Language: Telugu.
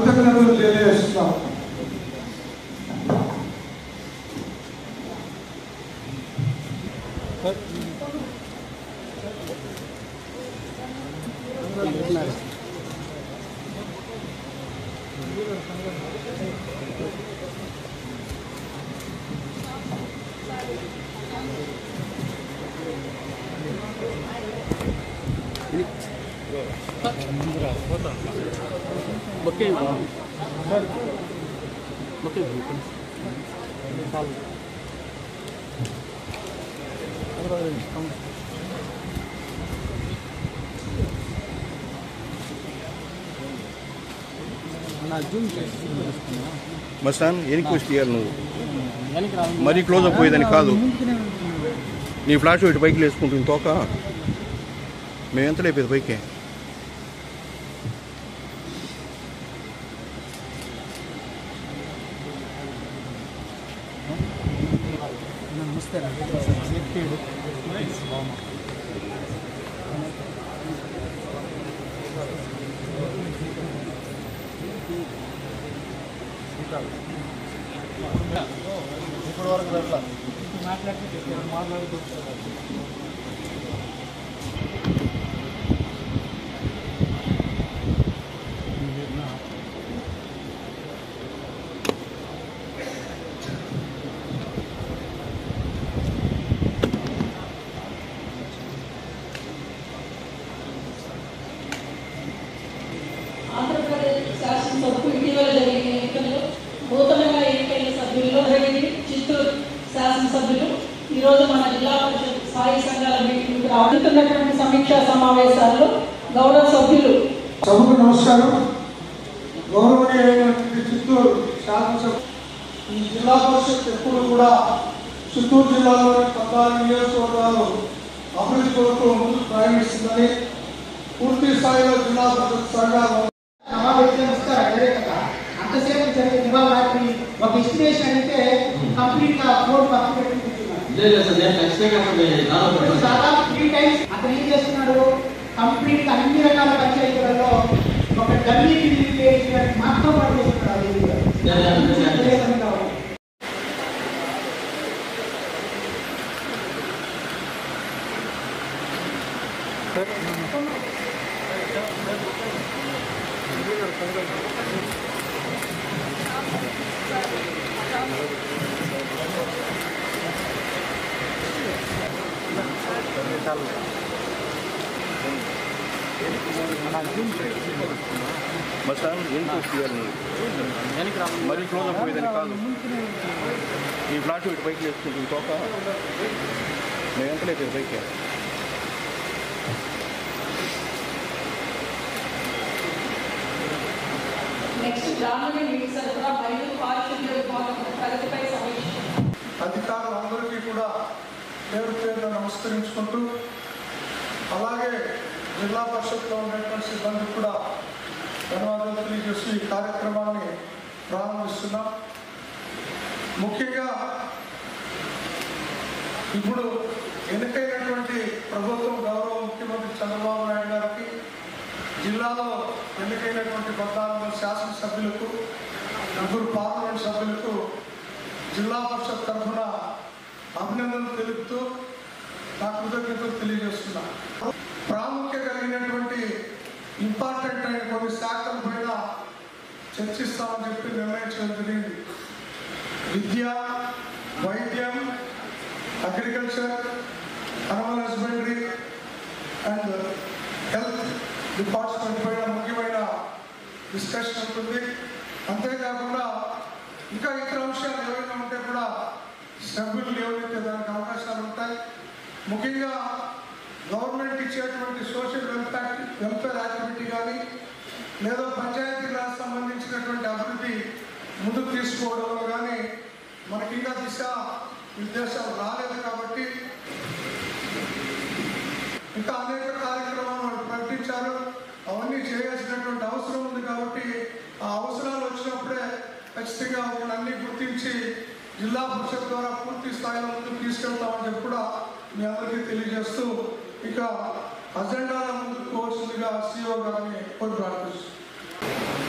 కృతజ్ఞతలు తెలియజేస్తున్నాం. మస్తాన్ ఎనికి వచ్చి తీయాలి నువ్వు మరీ క్లోజ్ అప్ పోయేదని కాదు. నీ ఫ్లాష్ ఇటు పైకి వేసుకుంటుంది తోక. మేము ఎంత లేపేది పైకి. నమస్తే ఇప్పటి వరకు మాట్లాడుతూ ఆంధ్రప్రదేశ్ శాసనసభకు ఇటీవల జరిగిన ఎన్నికల్లో నూతనంగా ఎన్నికైన సభ్యుల్లో చిత్తూరు శాసనసభ్యులు ఈరోజు మన జిల్లా పరిషత్ స్థాయి సంఘాల మీటింగ్కి రాబోతున్నటువంటి సమీక్షా సమావేశాల్లో గౌరవ సభ్యులు సభకు నమస్కారం. గౌరవనీయమైనటువంటి చిత్తూరు శాసనసభ ఈ జిల్లా పరిషత్ ఎప్పుడు కూడా చిత్తూరు జిల్లాలోని 14 నియోజకవర్గాలు అభివృద్ధి కొరకు ముందుకు ప్రయాణిస్తుందని పూర్తి స్థాయిలో జిల్లా పరిషత్ సంఘాలు అంతసేపు జరిగే నివాళి ఒక ఎస్టిమేషన్ అయితే కంప్లీట్ గా కోడ్ పక్కన దాదాపు 3 టైమ్స్ అతను ఏం చేస్తున్నాడు, కంప్లీట్ గా అన్ని రకాల పంచాయతీలలో ఒక డమ్మీ మాత్రం పనిచేస్తున్నాడు. మస్తాన్ ఎనికి వచ్చి తీయాలి నువ్వు మరీ క్లోజ్ అప్ పోయేదని కాదు. నీ ఫ్లాష్ ఇటు పైకి వేసుకుంటుంది తోక. మేము ఎంత లేపేది పైకి. అధికారులందరికీ కూడా పేరు పేరున నమస్కరించుకుంటూ, అలాగే జిల్లా పరిషత్లో ఉన్నటువంటి సిబ్బందికి కూడా ధన్యవాదాలు తెలియజేస్తూ ఈ కార్యక్రమాన్ని ప్రారంభిస్తున్నాం. ముఖ్యంగా ఇప్పుడు ఎన్నికైనటువంటి ప్రభుత్వం గౌరవ ముఖ్యమంత్రి చంద్రబాబు నాయుడు గారికి, జిల్లాలో ఎన్నికైనటువంటి 14 శాసనసభ్యులకు, 4 పార్లమెంట్ సభ్యులకు జిల్లా పరిషత్ తరఫున అభినందనలు తెలుపుతూ నా కృతజ్ఞతలు తెలియజేస్తున్నా. ప్రాముఖ్యత కలిగినటువంటి ఇంపార్టెంట్ అయిన కొన్ని శాఖల పైన చర్చిస్తామని చెప్పి నిర్ణయించడం జరిగింది. విద్య, వైద్యం, agriculture, animal husbandry and health department పైన ముఖ్యమైన డిస్కషన్ ఉంటుంది. అంతేకాకుండా ఇంకా ఇతర అంశాలు ఏవైనా ఉంటే కూడా సభ్యులు లేవనెత్తే దానికి అవకాశాలు ఉంటాయి. ముఖ్యంగా గవర్నమెంట్ ఇచ్చేటువంటి సోషల్ వెల్ఫేర్ యాక్టివిటీ కానీ, లేదా పంచాయతీరాజ్ సంబంధించినటువంటి అభివృద్ధి ముందుకు తీసుకోవడంలో కానీ మనకి ఇంకా దిశ నిర్దేశాలు రాలేదు. కాబట్టి ఇంకా అనేక కార్యక్రమాలు వాళ్ళు ప్రకటించారు. అవన్నీ చేయాల్సినటువంటి అవసరం ఉంది. కాబట్టి ఆ అవసరాలు వచ్చినప్పుడే ఖచ్చితంగా వాళ్ళన్నీ గుర్తించి జిల్లా పరిషత్ ద్వారా పూర్తి స్థాయిలో ముందుకు తీసుకెళ్తామని చెప్పి కూడా మీ అందరికీ తెలియజేస్తూ, ఇక అజెండాల ముందుకు పోవాల్సిందిగా CEO గారిని కోరి ప్రార్థిస్తున్నాను.